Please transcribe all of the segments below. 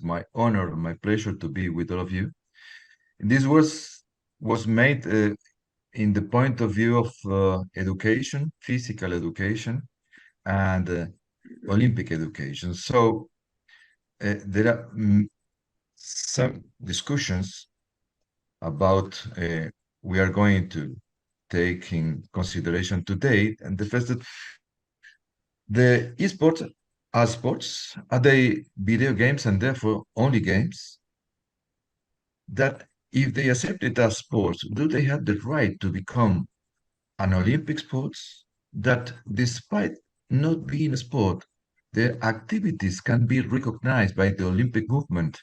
my honor, my pleasure to be with all of you. This was made in the point of view of education, physical education, and Olympic education. So there are some discussions about we are going to take in consideration today, and the first that the esports are sports, are they video games and therefore only games? That if they accept it as sports, do they have the right to become an Olympic sports? That despite not being a sport, their activities can be recognized by the Olympic movement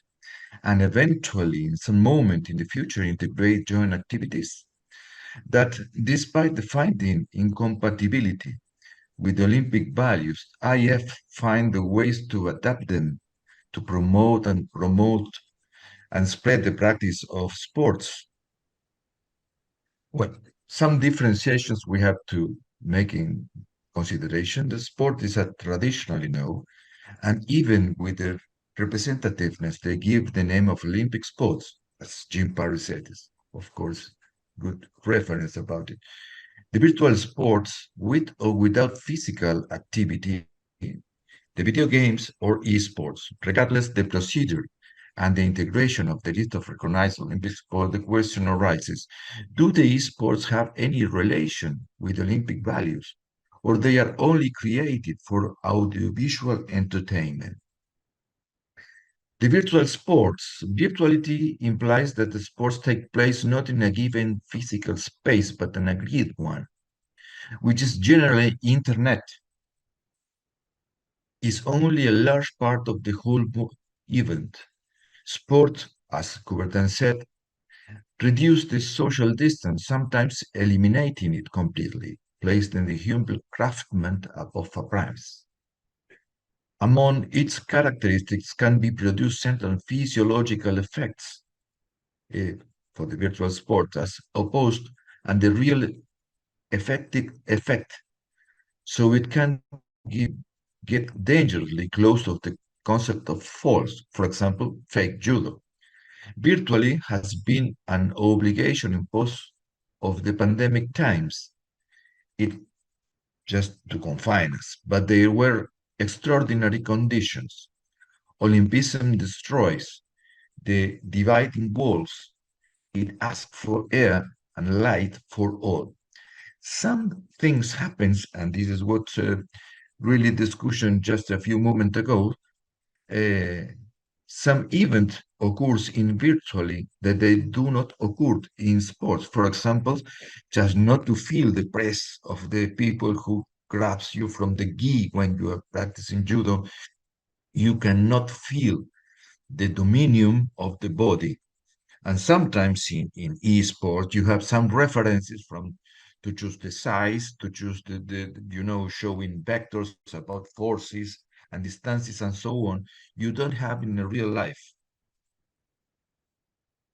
and eventually, in some moment in the future, integrate joint activities? That despite the finding incompatibility with Olympic values, IF find the ways to adapt them to promote and spread the practice of sports. Well, some differentiations we have to make in consideration. The sport is a traditionally known, and even with the representativeness, they give the name of Olympic sports, as Jim Paris said, is, of course, good reference about it. The virtual sports, with or without physical activity, the video games or esports, regardless the procedure and the integration of the list of recognized Olympic sports, the question arises, do the esports have any relation with Olympic values, or they are only created for audiovisual entertainment? The virtual sports, virtuality implies that the sports take place not in a given physical space, but an agreed one, which is generally internet, is only a large part of the whole event. Sport, as Coubertin said, reduce the social distance, sometimes eliminating it completely, placed in the humble craftsman above a prize. Among its characteristics can be produced certain physiological effects for the virtual sport as opposed and the real effective effect. So it can get dangerously close to the concept of false, for example, fake judo. Virtually has been an obligation imposed of the pandemic times, it just to confine us, but there were extraordinary conditions. Olympism destroys the dividing walls. It asks for air and light for all. Some things happens, and this is what really discussion just a few moments ago. Some event occurs in virtually that they do not occur in sports. For example, just not to feel the press of the people who grabs you from the gi when you are practicing judo, you cannot feel the dominion of the body. And sometimes in esports, you have some references from to choose the size, to choose showing vectors about forces and distances and so on, you don't have in the real life.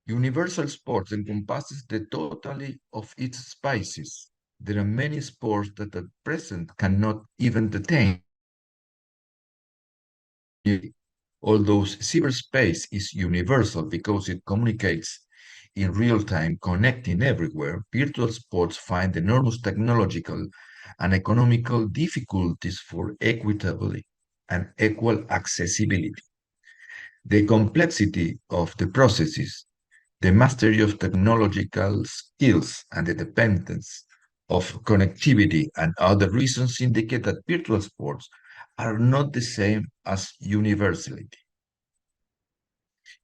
Universal sports encompasses the totality of its species. There are many sports that at present cannot even attain. Although cyberspace is universal because it communicates in real time, connecting everywhere, virtual sports find enormous technological and economical difficulties for equitably and equal accessibility. The complexity of the processes, the mastery of technological skills, and the dependence of connectivity and other reasons indicate that virtual sports are not the same as universality.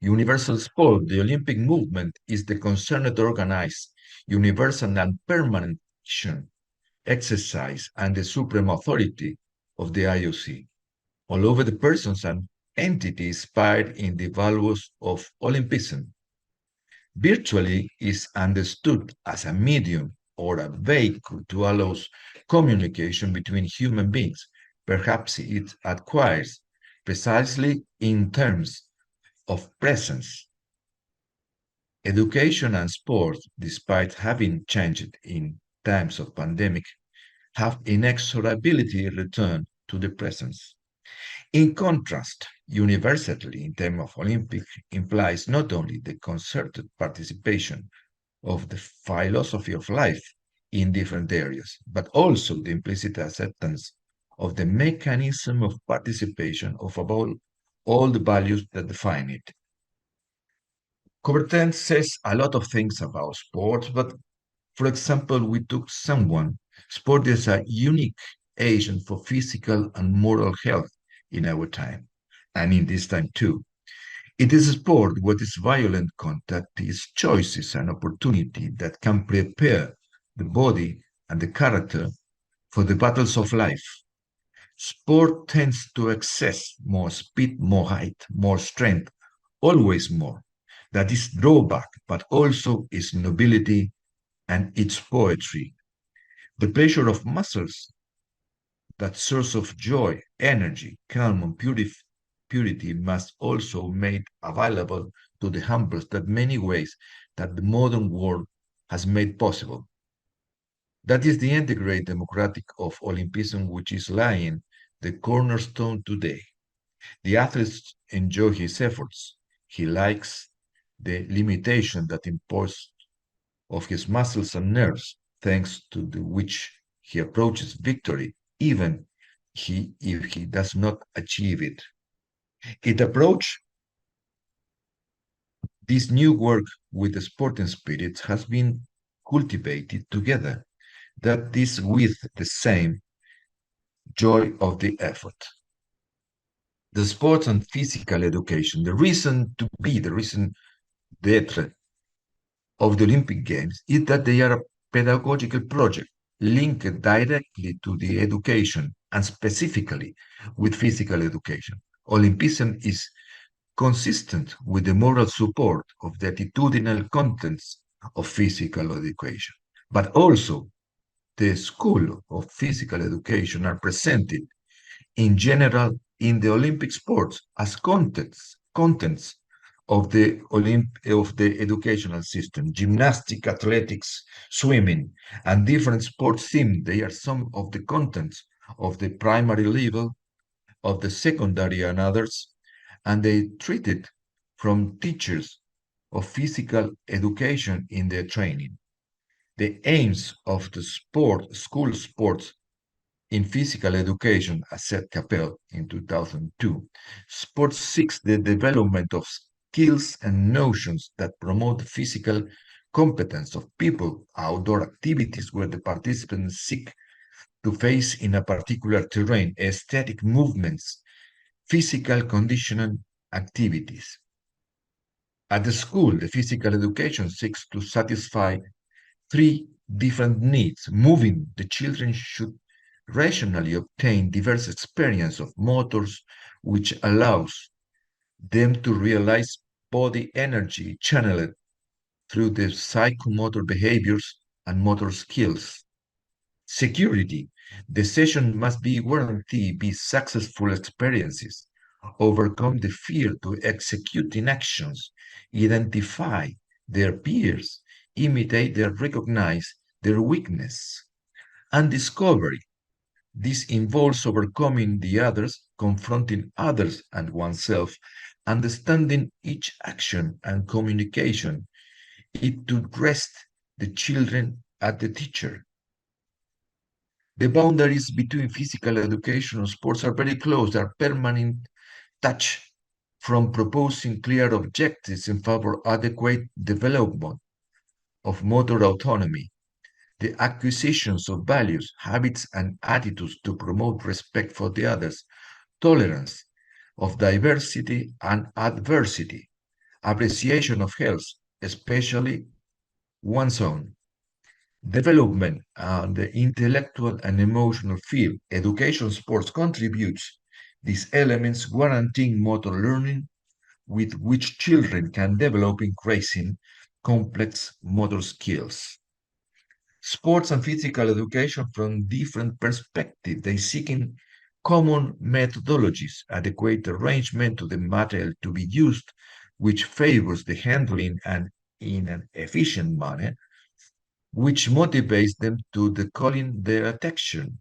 Universal sport, the Olympic movement, is the concerned organized, universal and permanent action, exercise, and the supreme authority of the IOC. All over the persons and entities inspired in the values of Olympism. Virtually is understood as a medium or a vehicle to allow communication between human beings. Perhaps it acquires precisely in terms of presence. Education and sport, despite having changed in times of pandemic, have inexorably returned to the presence. In contrast, universality in terms of Olympic implies not only the concerted participation of the philosophy of life in different areas, but also the implicit acceptance of the mechanism of participation of all the values that define it. Coubertin says a lot of things about sports, but for example, we took someone, sport is a unique agent for physical and moral health in our time, and in this time too. It is a sport with its violent contact, its choices and opportunity that can prepare the body and the character for the battles of life. Sport tends to excess more speed, more height, more strength, always more. That is drawback, but also its nobility and its poetry. The pleasure of muscles, that source of joy, energy, calm, and purity must also made available to the humblest that many ways that the modern world has made possible. That is the integrated democratic of Olympism, which is lying the cornerstone today. The athlete enjoys his efforts. He likes the limitation that imposed of his muscles and nerves, thanks to which he approaches victory, even if he does not achieve it. It approach this new work with the sporting spirit has been cultivated together, that is with the same joy of the effort. The sports and physical education, the reason to be, the reason d'etre of the Olympic Games is that they are a pedagogical project linked directly to the education and specifically with physical education. Olympism is consistent with the moral support of the attitudinal contents of physical education. But also, the School of Physical Education are presented in general in the Olympic sports as contents of the educational system, gymnastics, athletics, swimming, and different sports themes. They are some of the contents of the primary level, of the secondary and others, and they treat it from teachers of physical education in their training. The aims of the school sports in physical education, as said Capel in 2002, sports seeks the development of skills and notions that promote physical competence of people, outdoor activities where the participants seek to face in a particular terrain, aesthetic movements, physical conditioning activities. At the school, the physical education seeks to satisfy three different needs. Moving, the children should rationally obtain diverse experience of motors, which allows them to realize body energy channeled through the psychomotor behaviors and motor skills. Security. The session must be guaranteed be successful experiences, overcome the fear to execute in actions, identify their peers, imitate their recognize their weakness, and discovery. This involves overcoming the others, confronting others and oneself, understanding each action and communication. It to rest the children at the teacher. The boundaries between physical education and sports are very close, are permanent touch from proposing clear objectives in favor of adequate development of motor autonomy, the acquisitions of values, habits, and attitudes to promote respect for the others, tolerance of diversity and adversity, appreciation of health, especially one's own, development and the intellectual and emotional field. Education sports contributes these elements guaranteeing motor learning with which children can develop increasing complex motor skills. Sports and physical education from different perspectives. They seeking common methodologies, adequate arrangement to the material to be used, which favors the handling and in an efficient manner, which motivates them to the calling their attention.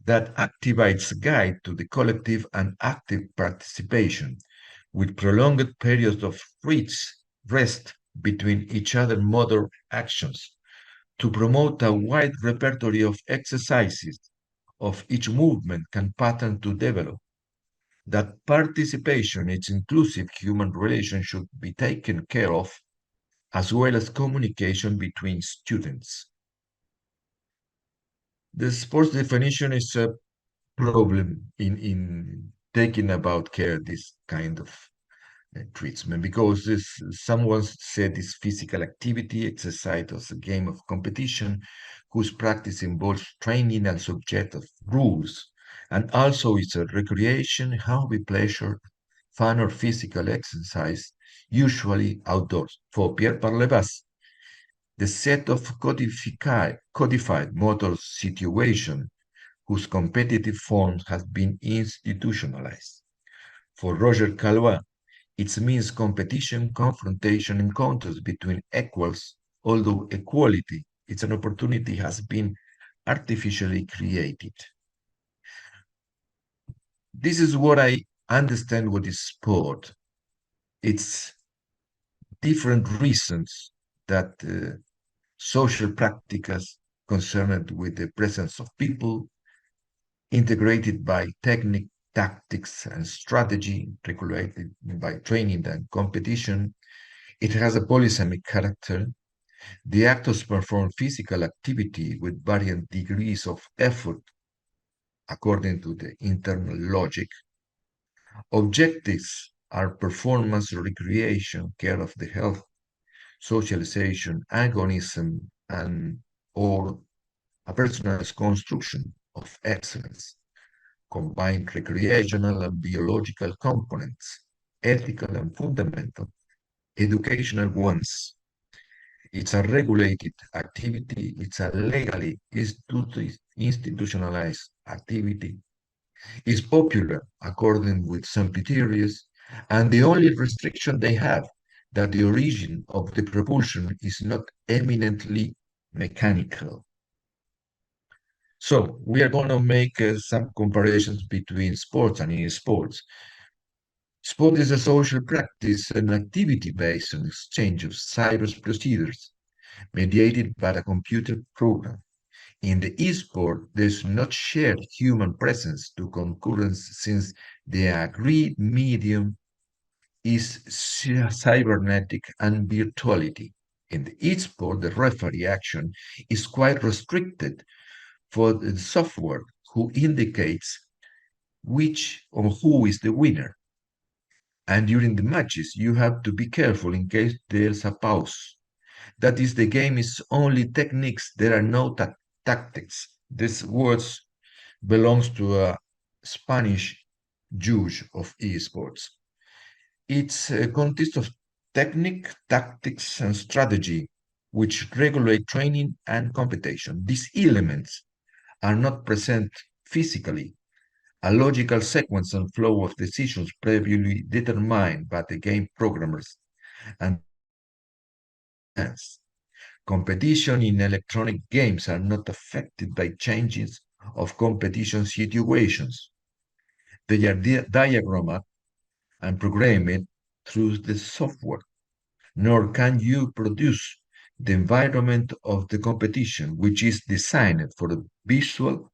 that activates guide to the collective and active participation, with prolonged periods of rest between each other motor actions to promote a wide repertoire of exercises of each movement can pattern to develop. That participation, its inclusive human relation should be taken care of, as well as communication between students. The sports definition is a problem in taking about care this kind of treatment because someone said this physical activity exercise as a game of competition whose practice involves training and subject of rules, and also it's a recreation, hobby, pleasure, fun or physical exercise, usually outdoors. For Pierre Parlevas, the set of codified motor situation whose competitive forms has been institutionalized. For Roger Calois, it means competition, confrontation, encounters between equals, although equality, it's an opportunity, has been artificially created. This is what I understand what is sport. It's different reasons that social practices concerned with the presence of people, integrated by technique, tactics, and strategy, regulated by training and competition. It has a polysemic character. The actors perform physical activity with varying degrees of effort according to the internal logic. Objectives are performance, recreation, care of the health, socialization, agonism, and or a personal construction of excellence, combine recreational and biological components, ethical and fundamental, educational ones. It's a regulated activity, it's a legally institutionalized activity. It's popular according with some criteria, and the only restriction they have that the origin of the propulsion is not eminently mechanical. So we are going to make some comparisons between sports and esports. Sport is a social practice and activity based on exchange of cyber procedures mediated by a computer program. In the esport, there's not shared human presence to concurrence since the agreed medium is cybernetic and virtuality. In the esport, the referee action is quite restricted for the software who indicates which or who is the winner. And during the matches, you have to be careful in case there's a pause. That is, the game is only techniques, there are no tactics. This word belongs to a Spanish judge of esports. It's a consists of technique, tactics, and strategy, which regulate training and competition. These elements are not present physically. A logical sequence and flow of decisions previously determined by the game programmers and competition in electronic games are not affected by changes of competition situations. They are diagrammed and programmed through the software, nor can you produce the environment of the competition, which is designed for visual,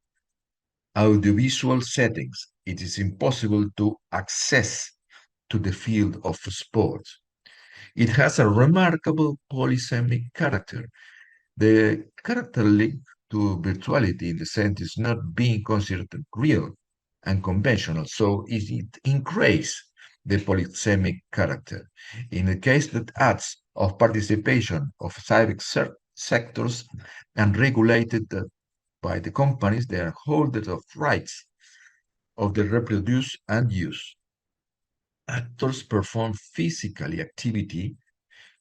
audiovisual settings. It is impossible to access to the field of sports. It has a remarkable polysemic character. The character linked to virtuality in the sense is not being considered real and conventional, so it increases the polysemic character. In the case that adds of participation of civic sectors and regulated by the companies, they are holders of rights of the reproduce and use. Actors perform physical activity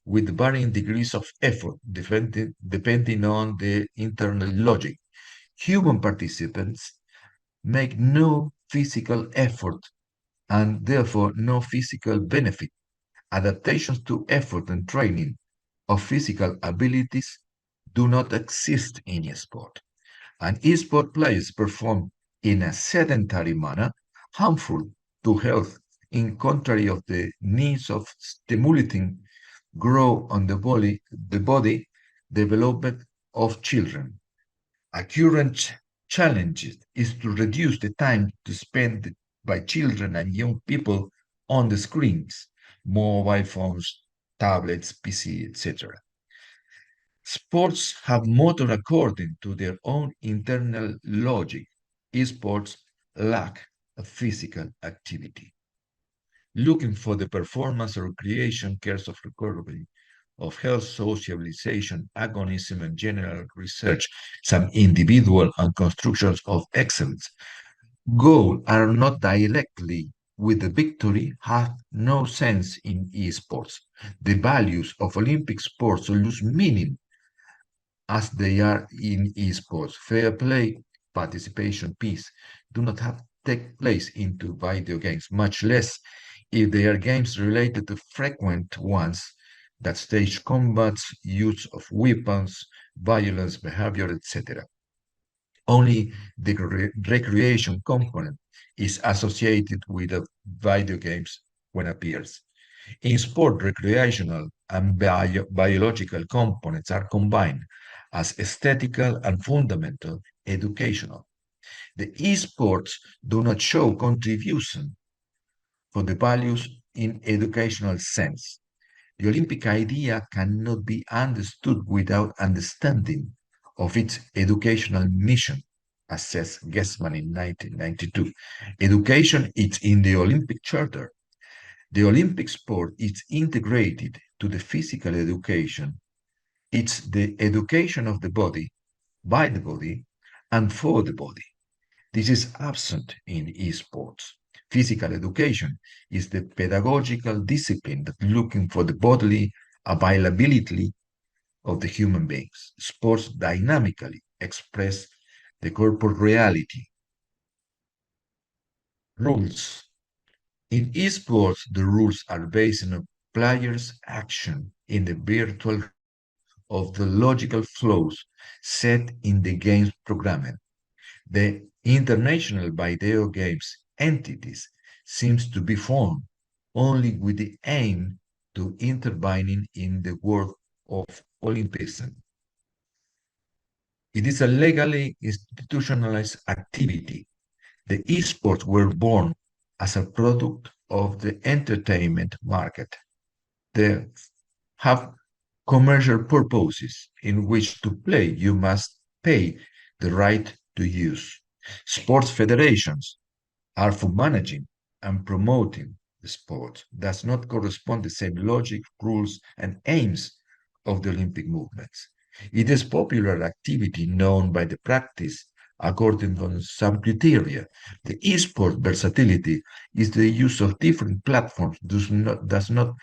with varying degrees of effort, depending on the internal logic. Human participants make no physical effort and therefore no physical benefit. Adaptations to effort and training of physical abilities do not exist in sport. And esport players perform in a sedentary manner, harmful to health, in contrary of the needs of stimulating growth on the body development of children. A current challenge is to reduce the time to spend by children and young people on the screens, mobile phones, tablets, PC, etc. Sports have motor according to their own internal logic. Esports lack a physical activity. Looking for the performance or creation cares of recovery, of health, socialization, agonism, and general research, some individual and constructions of excellence. Goals are not directly with the victory have no sense in esports. The values of Olympic sports lose meaning as they are in esports. Fair play, participation, peace do not have take place into video games, much less if they are games related to frequent ones that stage combats, use of weapons, violence, behavior, etc. Only the recreation component is associated with the video games when appears. In sport, recreational and biological components are combined as aesthetical and fundamental educational. The esports do not show contribution for the values in educational sense. The Olympic idea cannot be understood without understanding of its educational mission, as says Gessman in 1992. Education is in the Olympic Charter. The Olympic sport is integrated to the physical education. It's the education of the body, by the body, and for the body. This is absent in esports. Physical education is the pedagogical discipline that looking for the bodily availability of the human beings. Sports dynamically express the corporate reality. Rules. In esports, the rules are based on players' action in the virtual of the logical flows set in the game's programming. The international video games entities seems to be formed only with the aim to intervening in the world of Olympism. It is a legally institutionalized activity. The esports were born as a product of the entertainment market. They have commercial purposes in which to play you must pay the right to use. Sports federations are for managing and promoting the sport, does not correspond the same logic, rules, and aims of the Olympic movements. It is popular activity known by the practice according to some criteria. The e-sport versatility is the use of different platforms does not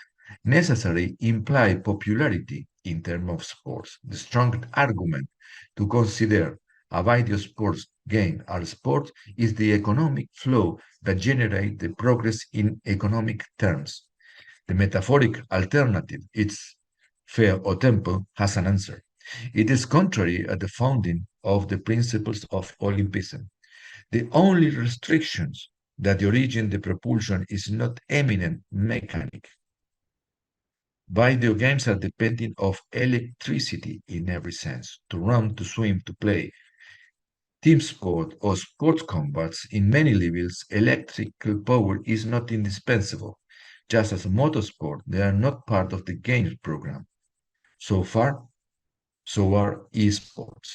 necessarily imply popularity in terms of sports. The strong argument to consider a video sports game or sport is the economic flow that generates the progress in economic terms. The metaphoric alternative, its fair or tempo, has an answer. It is contrary at the founding of the principles of Olympism. The only restrictions that origin the propulsion is not eminent mechanic. Video games are dependent of electricity in every sense, to run, to swim, to play. Team sport or sports combats in many levels, electrical power is not indispensable. Just as motorsport, they are not part of the games program. So far, so are esports.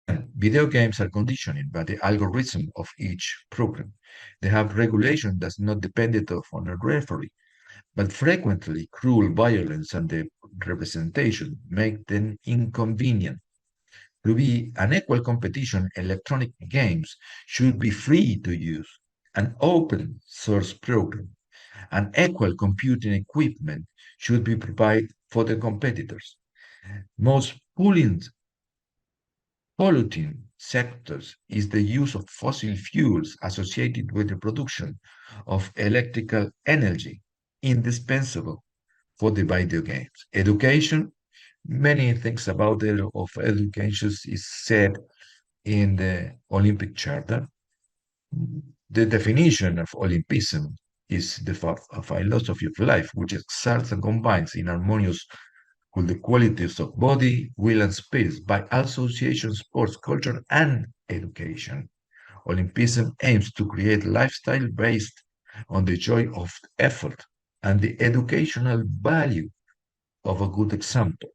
Again, video games are conditioned by the algorithm of each program. They have regulation that's not dependent on a referee, but frequently cruel violence and the representation make them inconvenient. To be an equal competition, electronic games should be free to use, an open source program, and equal computing equipment should be provided for the competitors. Most polluting sectors is the use of fossil fuels associated with the production of electrical energy, indispensable for the video games. Education, many things about of education is said In the Olympic Charter, the definition of Olympism is the philosophy of life, which exalts and combines in harmonious with the qualities of body, will, and spirit by association, sports, culture, and education. Olympism aims to create a lifestyle based on the joy of effort and the educational value of a good example.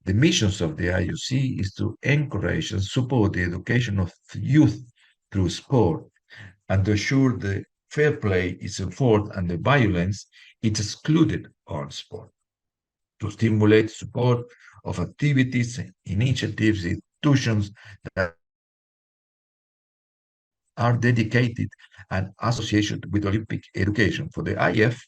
The missions of the IOC is to encourage and support the education of youth through sport and to ensure the fair play is enforced and the violence is excluded on sport. To stimulate support of activities, initiatives, institutions that are dedicated and associated with Olympic education. For the IF,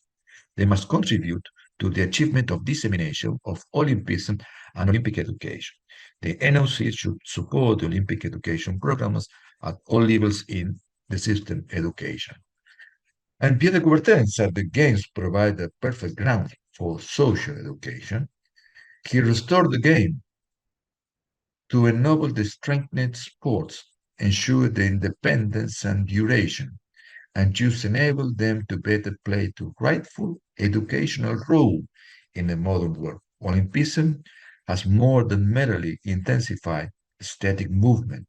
they must contribute to the achievement of dissemination of Olympism and Olympic education. The NOC should support the Olympic education programs at all levels in the system education. And Pierre de Coubertin said the games provide a perfect ground for social education. He restored the game to ennoble the strengthened sports, ensure the independence and duration, and just enable them to better play to rightful educational role in the modern world. Olympism has more than merely intensified aesthetic movement.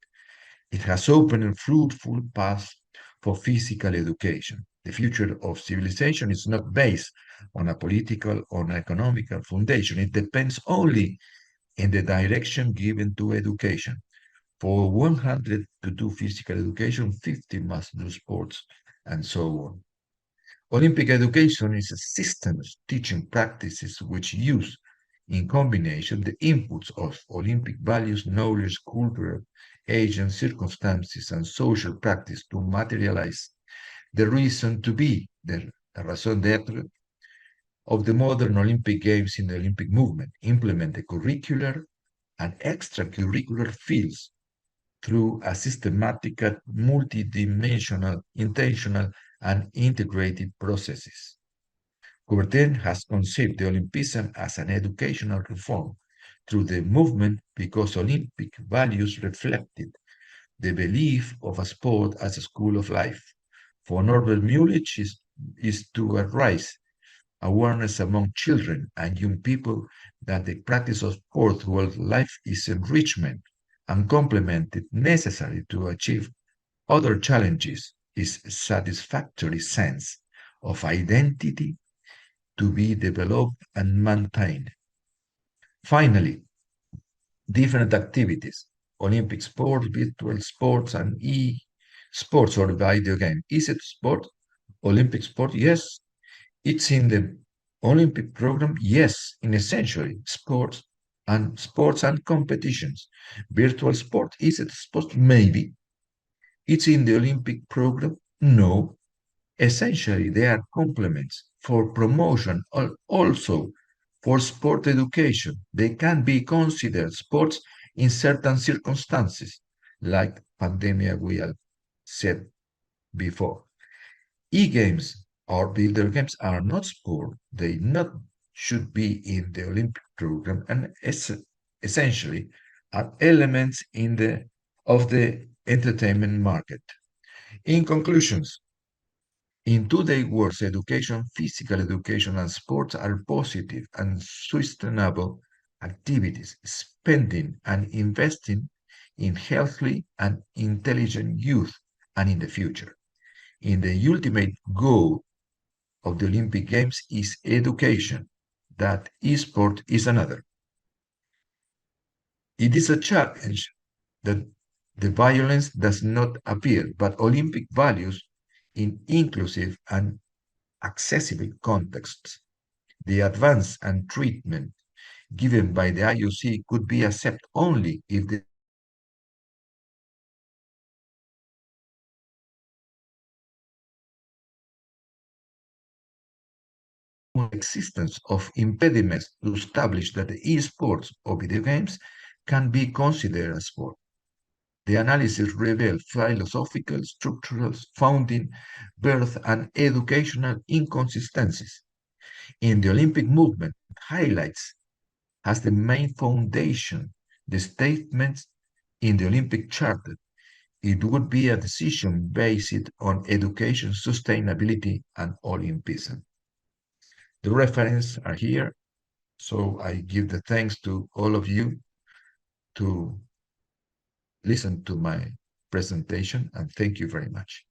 It has opened a fruitful path for physical education. The future of civilization is not based on a political or an economical foundation. It depends only in the direction given to education. For 100 to do physical education, 50 must do sports, and so on. Olympic education is a system of teaching practices which use, in combination, the inputs of Olympic values, knowledge, culture, age, and circumstances, and social practice to materialize the reason to be, the raison d'être of the modern Olympic Games in the Olympic movement, implement the curricular and extracurricular fields through a systematic, multidimensional, intentional, and integrated processes. Coubertin has conceived the Olympism as an educational reform through the movement because Olympic values reflected the belief of a sport as a school of life. For Norbert Mulich is to arise awareness among children and young people that the practice of sport throughout life is enrichment and complemented necessary to achieve other challenges is satisfactory sense of identity to be developed and maintained. Finally, different activities, Olympic sports, virtual sports, and e-sports or video game. Is it sport? Olympic sport? Yes. It's in the Olympic program? Yes, in essentially sports and competitions. Virtual sport, is it sport? Maybe. It's in the Olympic program? No. Essentially, they are complements for promotion, also for sport education. They can be considered sports in certain circumstances, like pandemic we have said before. E-games or video games are not sport. They not should be in the Olympic program and essentially are elements in the of the entertainment market. In conclusions, in today's world, education, physical education, and sports are positive and sustainable activities, spending and investing in healthy and intelligent youth and in the future. In the ultimate goal of the Olympic Games is education, that esport is another. It is a challenge that the violence does not appear, but Olympic values in inclusive and accessible contexts. The advance and treatment given by the IOC could be accepted only if the existence of impediments to establish that the esports or video games can be considered a sport. The analysis revealed philosophical, structural, founding, birth, and educational inconsistencies in the Olympic movement highlights as the main foundation the statements in the Olympic Charter, it would be a decision based on education, sustainability, and Olympism. The references are here, so I give the thanks to all of you to listen to my presentation, and thank you very much.